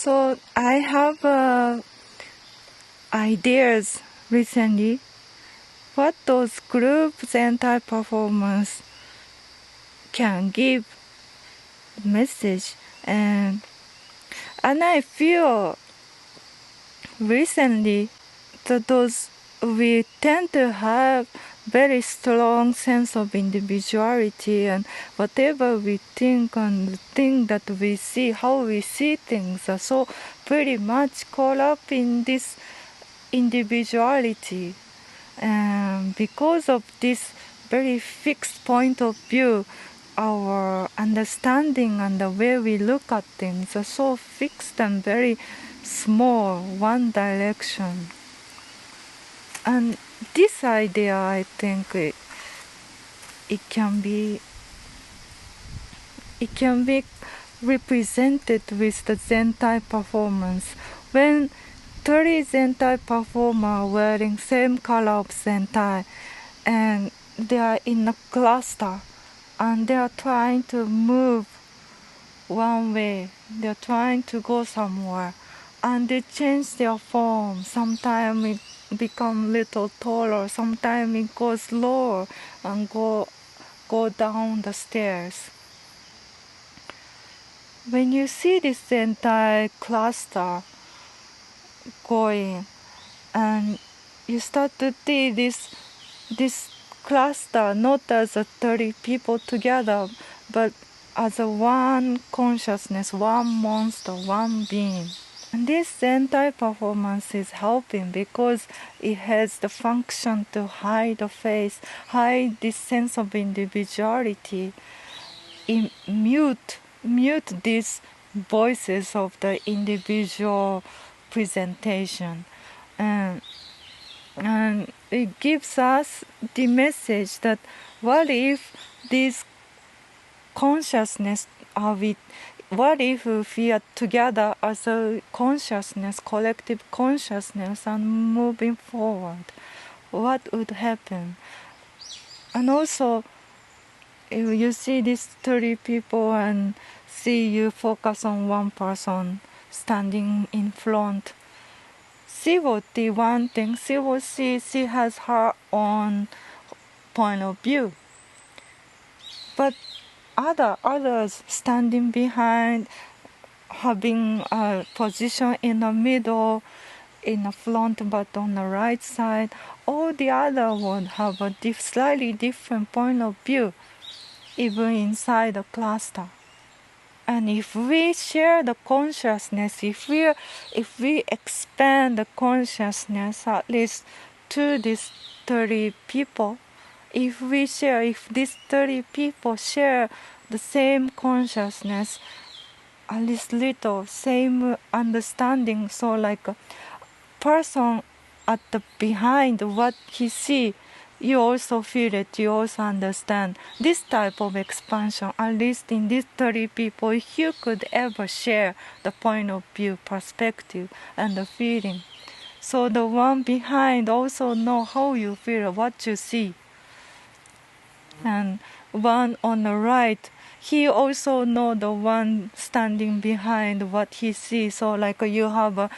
So I have ideas recently what those group Zentai performance can give message, and I feel recently that those we tend to have very strong sense of individuality, and whatever we think and the thing that we see, how we see things are so pretty much caught up in this individuality. And because of this very fixed point of view, our understanding and the way we look at things are so fixed and very small, one direction. And this idea, I think, it can be represented with the Zentai performance. When 30 Zentai performers wearing same color of Zentai, and they are in a cluster, and they are trying to move one way, they are trying to go somewhere, and they change their form. Sometimes it becomes little taller, sometimes it goes lower and go down the stairs. When you see this entire cluster going, and you start to see this cluster not as a 30 people together, but as a one consciousness, one monster, one being. And this entire performance is helping because it has the function to hide the face, hide this sense of individuality, mute these voices of the individual presentation, and it gives us the message that what if these consciousness are with, what if we are together as a consciousness, collective consciousness, and moving forward, what would happen? And also, if you see these 30 people and see you focus on one person standing in front, she will see one thing, she will see she has her own point of view. But others standing behind, having a position in the middle, in the front but on the right side, all the other would have a slightly different point of view, even inside the cluster. And if we share the consciousness, if we expand the consciousness at least to these 30 people, if these 30 people share the same consciousness, at least little, same understanding, so like a person at the behind what he see, you also feel it, you also understand. This type of expansion, at least in these 30 people, if you could ever share the point of view, perspective, and the feeling, so the one behind also know how you feel, what you see. And one on the right, he also know the one standing behind what he sees. So like you have a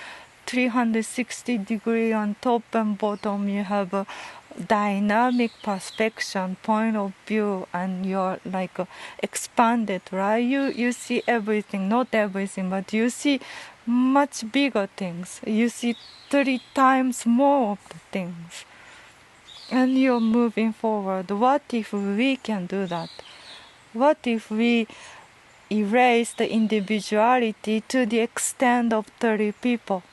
360 degree on top and bottom, you have a dynamic perspective, point of view, and you're like expanded, right? You see everything, not everything, but you see much bigger things. You see 30 times more of the things. And you're moving forward. What if we can do that? What if we erase the individuality to the extent of 30 people?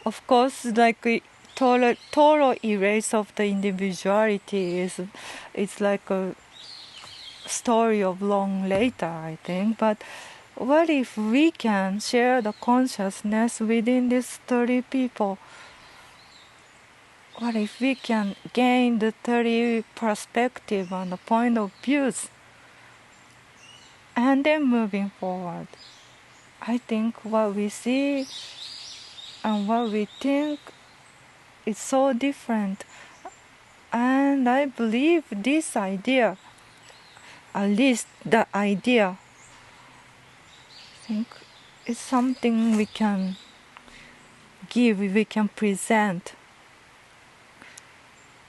Of course, like total erase of the individuality is like a story of long later, I think. But what if we can share the consciousness within these 30 people? What if we can gain the 30 perspective and the point of views, and then moving forward? I think what we see and what we think is so different. And I believe this idea, at least the idea, I think It's something we can give, we can present.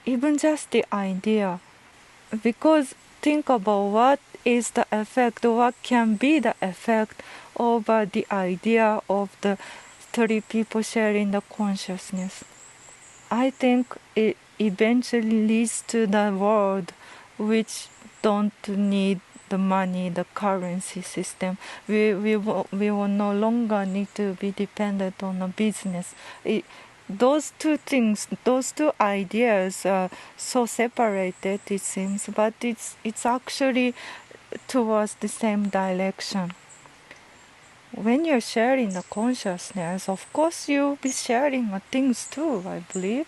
Even just the idea. Because think about what is the effect, what can be the effect of the idea of the three people sharing the consciousness. I think it eventually leads to the world which don't need the money, the currency system. We will no longer need to be dependent on a business. Those two things, those two ideas are so separated, it seems, but it's actually towards the same direction. When you're sharing the consciousness, of course you'll be sharing things too, I believe,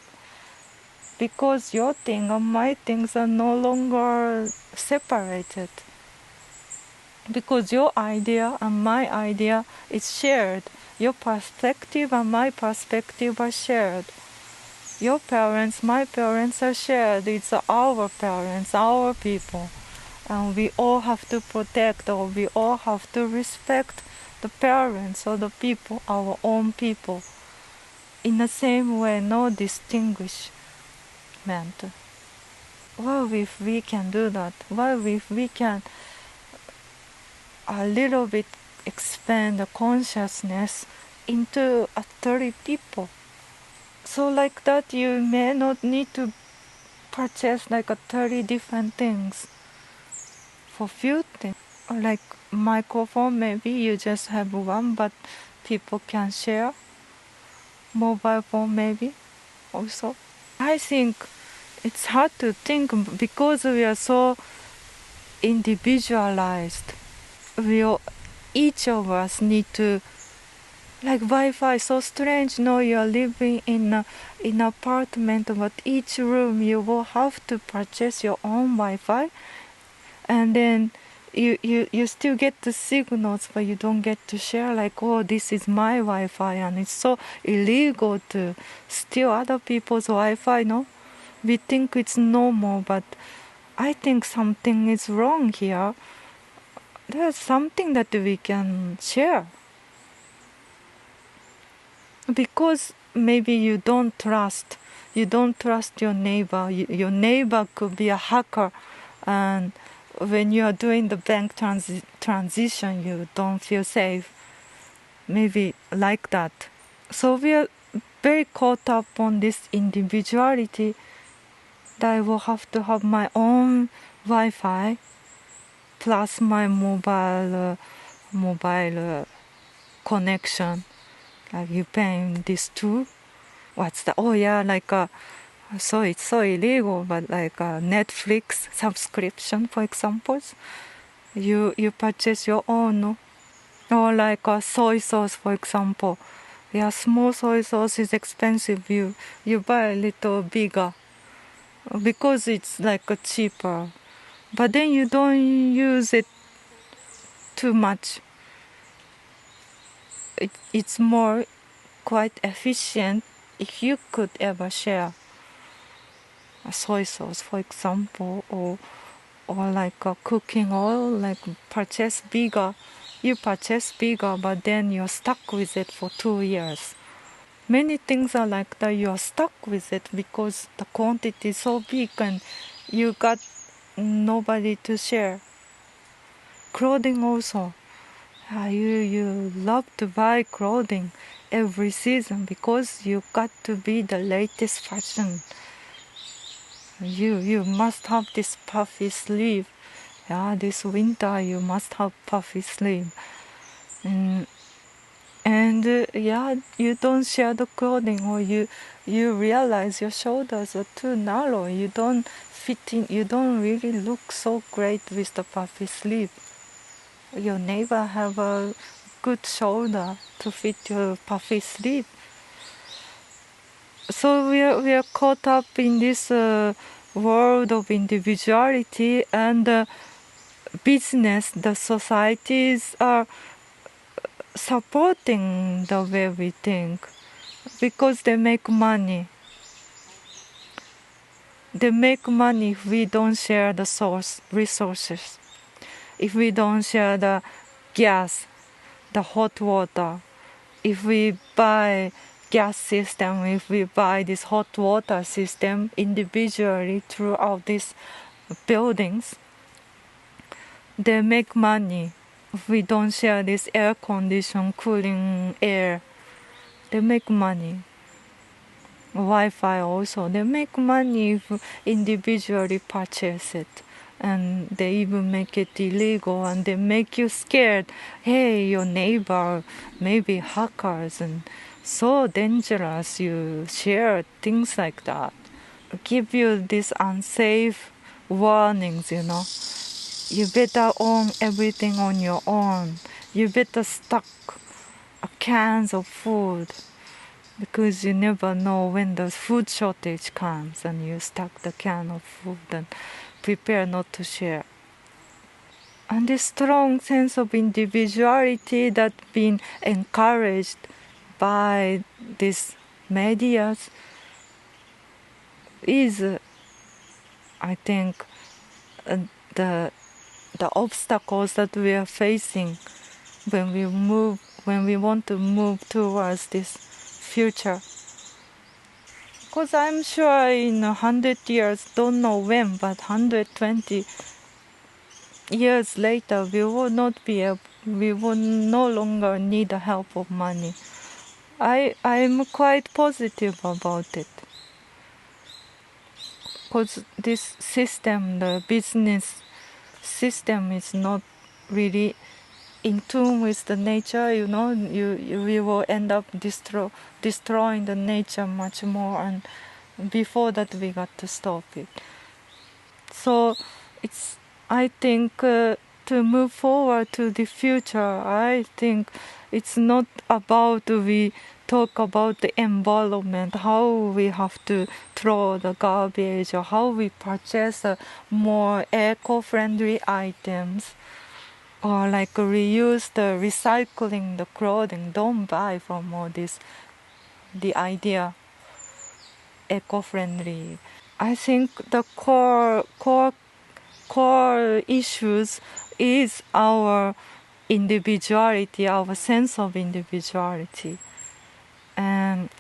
because your thing and my things are no longer separated. Because your idea and my idea is shared. Your perspective and my perspective are shared. Your parents, my parents are shared. It's our parents, our people. And we all have to protect, or we all have to respect the parents or the people, our own people. In the same way, no distinguishment. What if we can do that? What if we can a little bit expand the consciousness into 30 people? So like that, you may not need to purchase like 30 different things for few things. Or like microphone, maybe you just have one, but people can share. Mobile phone, maybe also. I think it's hard to think because we are so individualized. We all, each of us need to, like Wi-Fi, so strange. No, you are living in an apartment, but each room you will have to purchase your own Wi-Fi, and then you still get the signals, but you don't get to share. Like, oh, this is my Wi-Fi, and it's so illegal to steal other people's Wi-Fi. No, we think it's normal, but I think something is wrong here. There's something that we can share. Because maybe you don't trust your neighbor. Your neighbor could be a hacker, and when you are doing the bank transition, you don't feel safe. Maybe like that. So we are very caught up on this individuality, that I will have to have my own Wi-Fi plus my mobile connection. Like you paying this too? What's the, oh yeah, like so it's so illegal, but like a Netflix subscription, for example, you purchase your own, no? Or like a soy sauce, for example. Yeah, small soy sauce is expensive. You buy a little bigger because it's like cheaper, but then you don't use it too much. It's more quite efficient if you could ever share a soy sauce, for example, or like a cooking oil, like purchase bigger. You purchase bigger, but then you're stuck with it for 2 years. Many things are like that. You're stuck with it because the quantity is so big and you got nobody to share. Clothing also. You love to buy clothing every season because you got to be the latest fashion. You must have this puffy sleeve. Yeah, this winter you must have puffy sleeve. And yeah, you don't share the clothing, or you realize your shoulders are too narrow. You don't fit in. You don't really look so great with the puffy sleeve. Your neighbor have a good shoulder to fit your puffy sleeve. So we are caught up in this world of individuality, and business. The societies are supporting the way we think because they make money. They make money if we don't share the resources, if we don't share the gas, the hot water. If we buy gas system, if we buy this hot water system individually throughout these buildings, they make money. If we don't share this air condition cooling air, they make money. Wi-Fi also, they make money if individually purchase it. And they even make it illegal, and they make you scared. Hey, your neighbor may be hackers and so dangerous, you share things like that. Give you these unsafe warnings, You better own everything on your own. You better stock cans of food, because you never know when the food shortage comes and you stock the can of food and prepare not to share. And this strong sense of individuality that's been encouraged by these medias is, I think, the obstacles that we are facing when we want to move towards this future. Because I'm sure in 100 years, don't know when, but 120 years later, we will no longer need the help of money. I'm quite positive about it. Because this system, the business system, is not really in tune with the nature, we will end up destroying the nature much more, and before that we got to stop it. So I think to move forward to the future, I think it's not about we talk about the environment, how we have to throw the garbage, or how we purchase more eco-friendly items, or like reuse the recycling the clothing. Don't buy from all this, the idea eco-friendly. I think the core issues is our individuality, our sense of individuality. And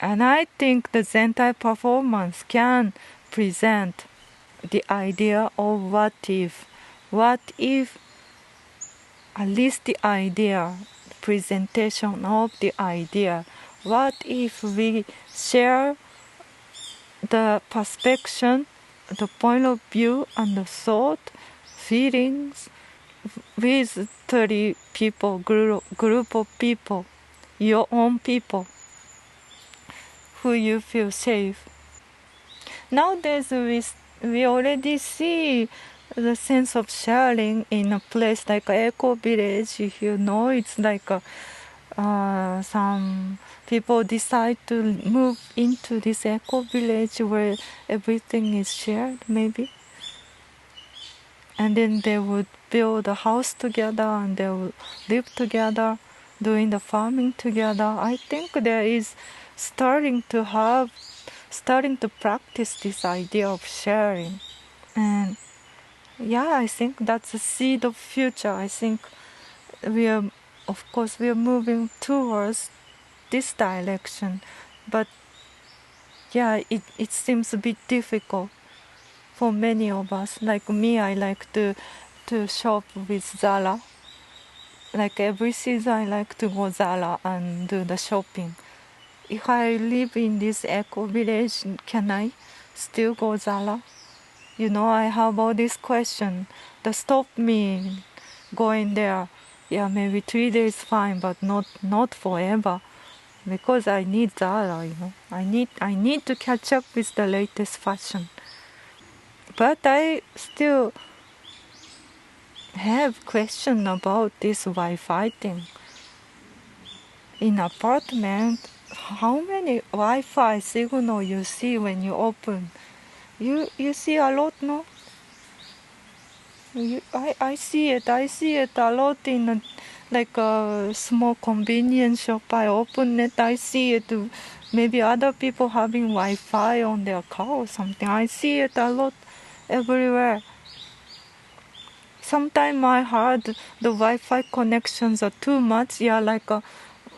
I think the Zentai performance can present the idea of what if, at least the idea, presentation of the idea, what if we share the perception, the point of view, and the thought, feelings with 30 people, group of people, your own people, who you feel safe. Nowadays, we already see the sense of sharing in a place like Eco Village. It's like some people decide to move into this Eco Village where everything is shared, maybe. And then they would build a house together and they would live together, doing the farming together. I think there is starting to practice this idea of sharing. And yeah, I think that's the seed of future. I think we are moving towards this direction. But yeah, it seems a bit difficult for many of us. Like me, I like to shop with Zara. Like every season, I like to go Zara and do the shopping. If I live in this eco village, can I still go Zara? I have all this question that stop me going there. Yeah, maybe 3 days fine, but not forever, because I need Zara. I need to catch up with the latest fashion. But I still have question about this Wi-Fi thing. In apartment, how many Wi-Fi signal you see when you open? You see a lot, no? I see it a lot in a small convenience shop. I open it, I see it. Maybe other people having Wi-Fi on their car or something. I see it a lot everywhere. sometimes I heard the Wi-Fi connections are too much. Yeah, like a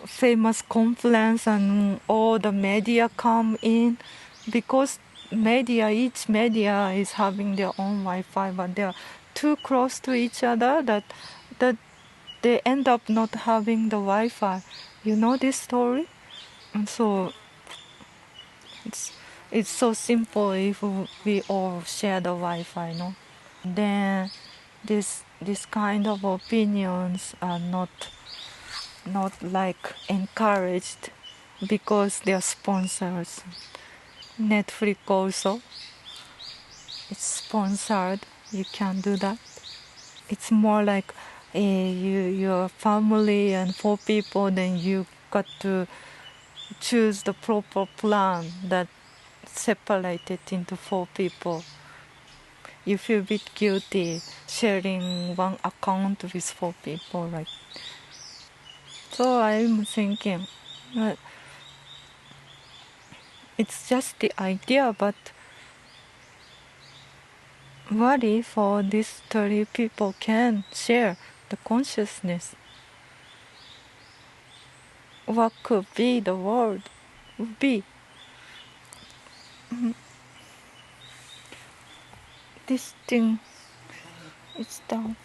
famous conference and all the media come in, because each media is having their own Wi-Fi, but they are too close to each other that they end up not having the Wi-Fi. You know this story? And so it's it's so simple if we all share the Wi-Fi, no? Then this kind of opinions are not like encouraged because they are sponsors. Netflix also, it's sponsored. You can do that. It's more like your family and 4 people. Then you got to choose the proper plan that separated into 4 people. You feel a bit guilty sharing one account with 4 people, right? So I'm thinking, it's just the idea, but what if all these 30 people can share the consciousness? What could be the world would be? This thing is down.